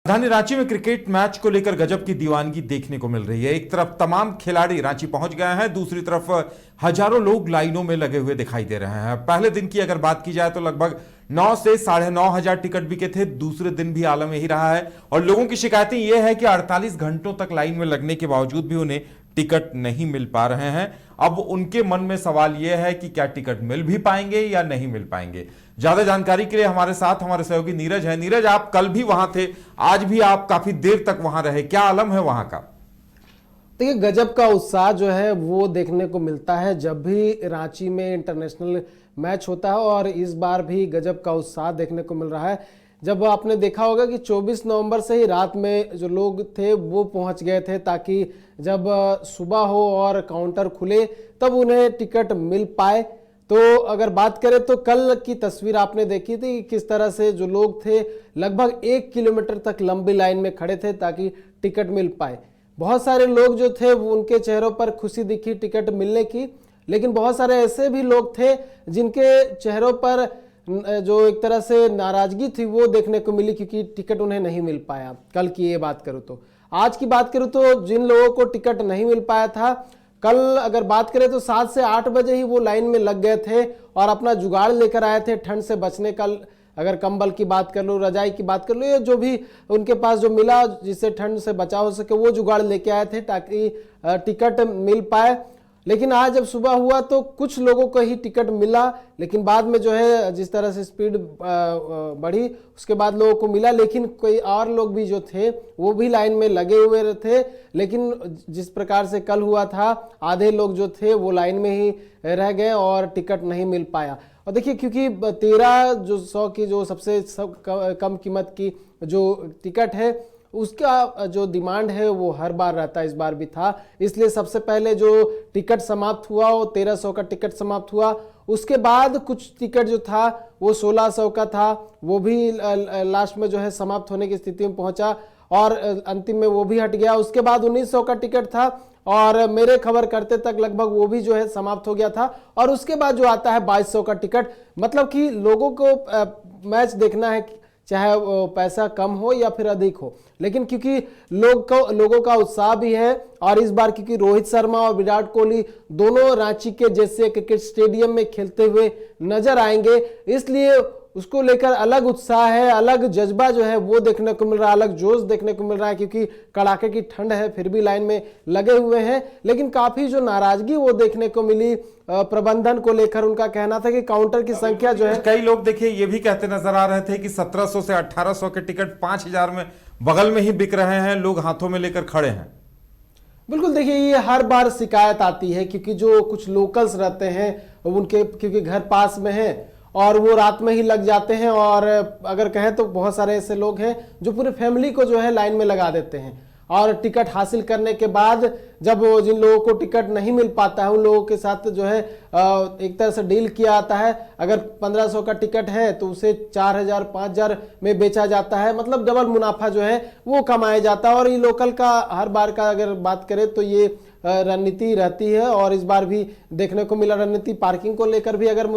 राजधानी रांची में cricket match को लेकर गजब की दीवानगी देखने को मिल रही है। एक तरफ तमाम खिलाड़ी रांची पहुंच गए हैं, दूसरी तरफ हजारों लोग लाइनों में लगे हुए दिखाई दे रहे हैं। पहले दिन की अगर बात की जाए तो लगभग 9 से 9,500 हजार टिकट बिके थे। दूसरे दिन भी आलम यही रहा है और लोगों की शिकायतें यह है कि 48 घंटों तक लाइन में लगने के बावजूद भी उन्हें टिकट नहीं मिल पा रहे हैं। अब उनके मन में सवाल यह है कि क्या टिकट मिल भी पाएंगे या नहीं मिल पाएंगे। ज्यादा जानकारी के लिए हमारे साथ हमारे सहयोगी नीरज है। नीरज, आप कल भी वहां थे, आज भी आप काफी देर तक वहां रहे, क्या आलम है वहां का? देखिए, गजब का उत्साह जो है वो देखने को मिलता है जब भी रांची में इंटरनेशनल मैच होता है, और इस बार भी गजब का उत्साह देखने को मिल रहा है। जब आपने देखा होगा कि 24 नवंबर से ही रात में जो लोग थे वो पहुंच गए थे, ताकि जब सुबह हो और काउंटर खुले तब उन्हें टिकट मिल पाए। तो अगर बात करें तो कल की तस्वीर आपने देखी थी, किस तरह से जो लोग थे लगभग 1 किलोमीटर तक लंबी लाइन में खड़े थे ताकि टिकट मिल पाए। बहुत सारे लोग जो थे वो उनके चेहरों पर खुशी दिखी टिकट मिलने की, लेकिन बहुत सारे ऐसे भी लोग थे जिनके चेहरों पर जो एक तरह से नाराजगी थी वो देखने को मिली, क्योंकि टिकट उन्हें नहीं मिल पाया। कल की ये बात करूं तो आज की बात करूं तो जिन लोगों को टिकट नहीं मिल पाया था, कल अगर बात करें तो 7 से 8 बजे ही वो लाइन में लग गए थे और अपना जुगाड़ लेकर आए थे ठंड से बचने का। अगर कंबल की बात कर लो, रजाई की बात कर लो, या जो भी उनके पास जो मिला जिससे ठंड से बचाव हो सके, वो जुगाड़ लेके आए थे ताकि टिकट मिल पाए। लेकिन आज जब सुबह हुआ तो कुछ लोगों को ही टिकट मिला, लेकिन बाद में जो है जिस तरह से स्पीड बढ़ी उसके बाद लोगों को मिला। लेकिन कोई और लोग भी जो थे वो भी लाइन में लगे हुए थे, लेकिन जिस प्रकार से कल हुआ था आधे लोग जो थे वो लाइन में ही रह गए और टिकट नहीं मिल पाया। और देखिए, क्योंकि 1300 की जो सबसे कम कीमत की जो टिकट है उसका जो डिमांड है वो हर बार रहता है, इस बार भी था। इसलिए सबसे पहले जो टिकट समाप्त हुआ वो 1300 का टिकट समाप्त हुआ। उसके बाद कुछ टिकट जो था वो 1600 का था, वो भी लास्ट में जो है समाप्त होने की स्थिति में पहुंचा और अंतिम में वो भी हट गया। उसके बाद 1900 का टिकट था और मेरे खबर करते तक लगभग वो भी जो है समाप्त हो गया था। और उसके बाद जो आता है 2200 का टिकट। मतलब कि लोगों को मैच देखना है, चाहे वो पैसा कम हो या फिर अधिक हो, लेकिन क्योंकि लोगों का उत्साह भी है। और इस बार क्योंकि रोहित शर्मा और विराट कोहली दोनों रांची के जैसे क्रिकेट स्टेडियम में खेलते हुए नजर आएंगे, इसलिए उसको लेकर अलग उत्साह है, अलग जज्बा जो है वो देखने को मिल रहा है, अलग जोश देखने को मिल रहा है। क्योंकि कड़ाके की ठंड है फिर भी लाइन में लगे हुए हैं, लेकिन काफी जो नाराजगी वो देखने को मिली प्रबंधन को लेकर। उनका कहना था कि काउंटर की संख्या जो है, कई लोग देखिए ये भी कहते नजर आ रहे थे कि 1700 से 1800 के टिकट 5000 में बगल में ही बिक रहे हैं, लोग हाथों में लेकर खड़े हैं। बिल्कुल, देखिए ये हर बार शिकायत आती है, क्योंकि जो कुछ लोकल्स रहते हैं उनके क्योंकि घर पास में है और वो रात में ही लग जाते हैं। और अगर कहें तो बहुत सारे ऐसे लोग हैं जो पूरे फैमिली को जो है लाइन में लगा देते हैं, और टिकट हासिल करने के बाद जब जिन लोगों को टिकट नहीं मिल पाता है उन लोगों के साथ जो है एक तरह से डील किया जाता है। अगर 1500 का टिकट है तो उसे 4000 5000 में बेचा जाता है, मतलब डबल मुनाफा जो है वो कमाया जाता है। और ये लोकल का हर बार का अगर बात करें तो ये रणनीति रहती है, और इस बार भी देखने को मिला रणनीति। पार्किंग को लेकर भी अगर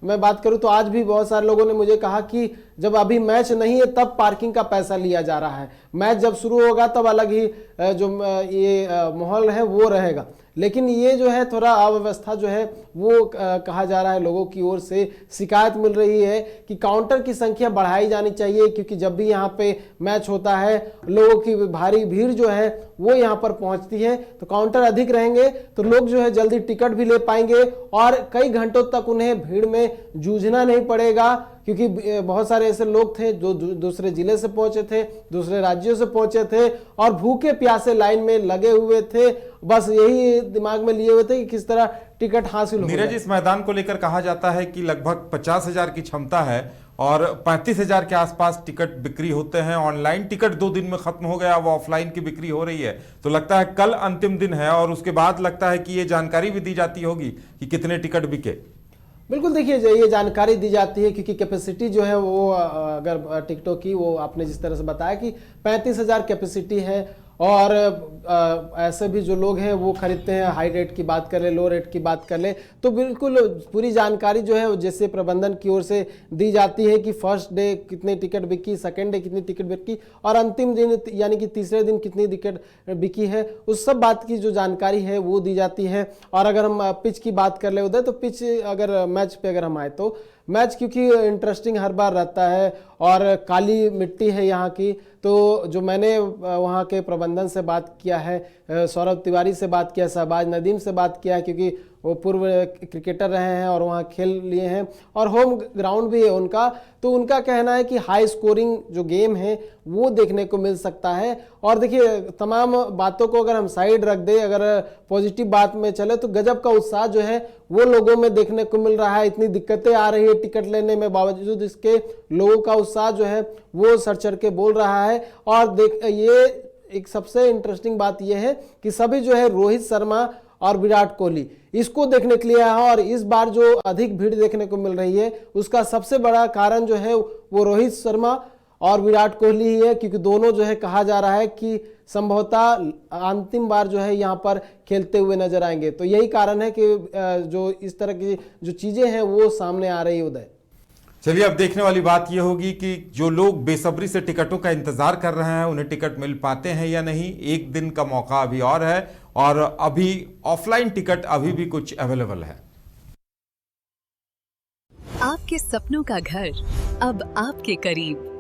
मैं बात करूं तो आज भी बहुत सारे लोगों ने मुझे कहा कि जब अभी मैच नहीं है तब पार्किंग का पैसा लिया जा रहा है, मैच जब शुरू होगा तब अलग ही जो ये माहौल है वो रहेगा। लेकिन ये जो है थोड़ा अव्यवस्था जो है वो कहा जा रहा है, लोगों की ओर से शिकायत मिल रही है कि काउंटर की संख्या बढ़ाई जानी चाहिए, क्योंकि जब भी यहाँ पे मैच होता है लोगों की भारी भीड़ जो है वो यहाँ पर पहुंचती है। तो काउंटर अधिक रहेंगे तो लोग जो है जल्दी टिकट भी ले पाएंगे और कई घंटों तक उन्हें भीड़ में जूझना नहीं पड़ेगा, क्योंकि बहुत सारे ऐसे लोग थे जो दूसरे जिले से पहुंचे थे, दूसरे राज्यों से पहुंचे थे और भूखे प्यासे लाइन में लगे हुए थे, बस यही दिमाग में लिए हुए थे कि किस तरह टिकट हासिल हो। नीरज, इस मैदान को लेकर कहा जाता है कि लगभग 50,000 की क्षमता है और 35,000 के आसपास टिकट बिक्री होते हैं। ऑनलाइन टिकट 2 दिन में खत्म हो गया, वो ऑफलाइन की बिक्री हो रही है। तो लगता है कल अंतिम दिन है और उसके बाद लगता है कि ये जानकारी भी दी जाती होगी कि कितने टिकट बिके। बिल्कुल, देखिए ये जानकारी दी जाती है क्योंकि कैपेसिटी जो है वो अगर टिकटों की वो आपने जिस तरह से बताया कि 35,000 कैपेसिटी है और ऐसे भी जो लोग हैं वो खरीदते हैं, हाई रेट की बात कर ले, लो रेट की बात कर ले, तो बिल्कुल पूरी जानकारी जो है जैसे प्रबंधन की ओर से दी जाती है कि फर्स्ट डे कितने टिकट बिकी, सेकंड डे कितनी टिकट बिकी और अंतिम दिन यानी कि तीसरे दिन कितनी टिकट बिकी है, उस सब बात की जो जानकारी है वो दी जाती है। और अगर हम पिच की बात कर ले उधर, तो पिच अगर मैच पे अगर हम आए तो मैच क्योंकि इंटरेस्टिंग हर बार रहता है और काली मिट्टी है यहाँ की, तो जो मैंने वहाँ के प्रबंधन से बात किया है, सौरभ तिवारी से बात किया, शहबाज नदीम से बात किया, क्योंकि वो पूर्व क्रिकेटर रहे हैं और वहाँ खेल लिए हैं और होम ग्राउंड भी है उनका, तो उनका कहना है कि हाई स्कोरिंग जो गेम है वो देखने को मिल सकता है। और देखिए तमाम बातों को अगर हम साइड रख दें, अगर पॉजिटिव बात में चले, तो गजब का उत्साह जो है वो लोगों में देखने को मिल रहा है। इतनी दिक्कतें आ रही है टिकट लेने में, बावजूद इसके लोगों का उत्साह जो है वो सर चढ़ के बोल रहा है। और देख ये एक सबसे इंटरेस्टिंग बात यह है कि सभी जो है रोहित शर्मा और विराट कोहली इसको देखने के लिए है, और इस बार जो अधिक भीड़ देखने को मिल रही है उसका सबसे बड़ा कारण जो है वो रोहित शर्मा और विराट कोहली ही है, क्योंकि दोनों जो है कहा जा रहा है कि संभवतः अंतिम बार जो है यहाँ पर खेलते हुए नजर आएंगे। तो यही कारण है कि जो इस तरह की जो चीजें हैं वो सामने आ रही है। उदय, चलिए अब देखने वाली बात यह होगी कि जो लोग बेसब्री से टिकटों का इंतजार कर रहे हैं उन्हें टिकट मिल पाते हैं या नहीं। एक दिन का मौका अभी और है और अभी ऑफलाइन टिकट अभी भी कुछ अवेलेबल है। आपके सपनों का घर अब आपके करीब।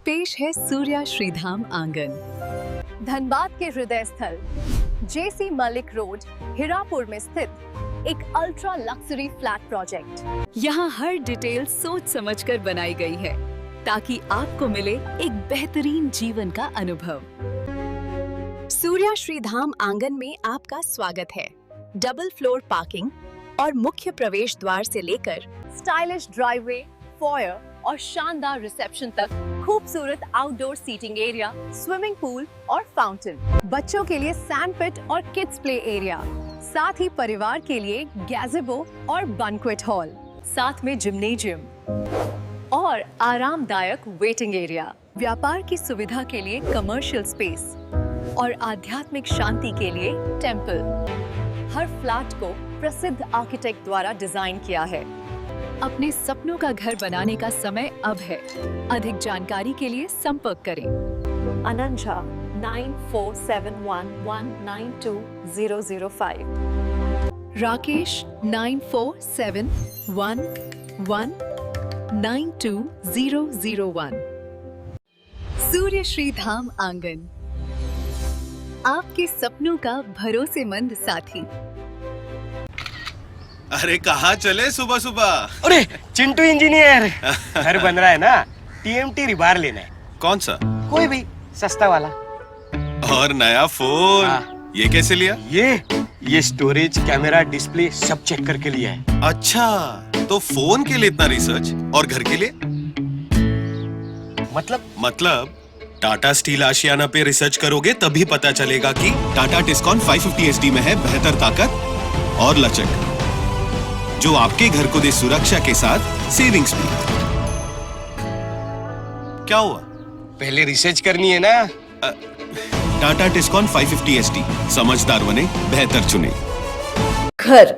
पेश है सूर्या श्रीधाम आंगन, धनबाद के हृदय स्थल जेसी मलिक रोड, हिरापुर में स्थित एक अल्ट्रा लक्सरी फ्लैट प्रोजेक्ट। यहाँ हर डिटेल सोच समझकर बनाई गई है ताकि आपको मिले एक बेहतरीन जीवन का अनुभव। सूर्या श्रीधाम आंगन में आपका स्वागत है। डबल फ्लोर पार्किंग और मुख्य प्रवेश द्वार से लेकर स्टाइलिश ड्राइववे, फॉयर और शानदार रिसेप्शन तक खूबसूरत outdoor seating area, swimming pool और फाउंटेन, बच्चों के लिए सैंड पिट और किड्स प्ले एरिया, साथ ही परिवार के लिए गैज़ेबो और बैंक्वेट हॉल, साथ में जिम्नेजियम और आरामदायक वेटिंग एरिया, व्यापार की सुविधा के लिए कमर्शियल स्पेस और आध्यात्मिक शांति के लिए टेंपल। हर फ्लैट को प्रसिद्ध आर्किटेक्ट द्वारा डिजाइन किया है। अपने सपनों का घर बनाने का समय अब है। अधिक जानकारी के लिए संपर्क करें। अनंजा 9471192005, राकेश 9471192001। सूर्य श्रीधाम आंगन, आपके सपनों का भरोसेमंद साथी। अरे कहाँ चले सुबह सुबह? अरे चिंटू इंजीनियर, घर बन रहा है ना, टीएमटी रिबार लेना है। कौन सा? कोई भी सस्ता वाला। और नया फोन? हाँ। ये कैसे लिया? ये स्टोरेज, कैमरा, डिस्प्ले सब चेक करके लिया है। अच्छा, तो फोन के लिए इतना रिसर्च और घर के लिए? मतलब टाटा स्टील आशियाना पे रिसर्च करोगे तभी पता चलेगा कि टाटा टिस्कॉन 550 SD में है बेहतर ताकत और लचक, जो आपके घर को दे सुरक्षा के साथ सेविंग्स भी। क्या हुआ? पहले रिसर्च करनी है ना। टाटा टिस्कॉन 550 SD, समझदार बने, बेहतर चुने। घर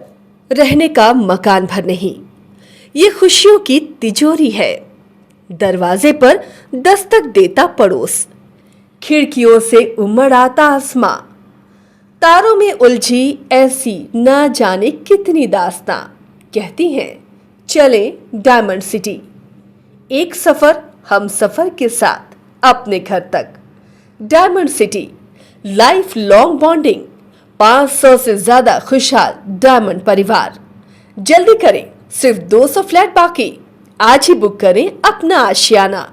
रहने का मकान भर नहीं, ये खुशियों की तिजोरी है। दरवाजे पर दस्तक देता पड़ोस, खिड़कियों से उमड़ आता आसमां, तारों में उलझी ऐसी ना जाने कितनी दास्तां। कहती हैं चले डायमंड सिटी, एक सफर हम सफर के साथ अपने घर तक। Diamond city, life long bonding, 500 से ज्यादा खुशहाल डायमंड परिवार। जल्दी करें, सिर्फ 200 फ्लैट बाकी। आज ही बुक करें अपना आशियाना।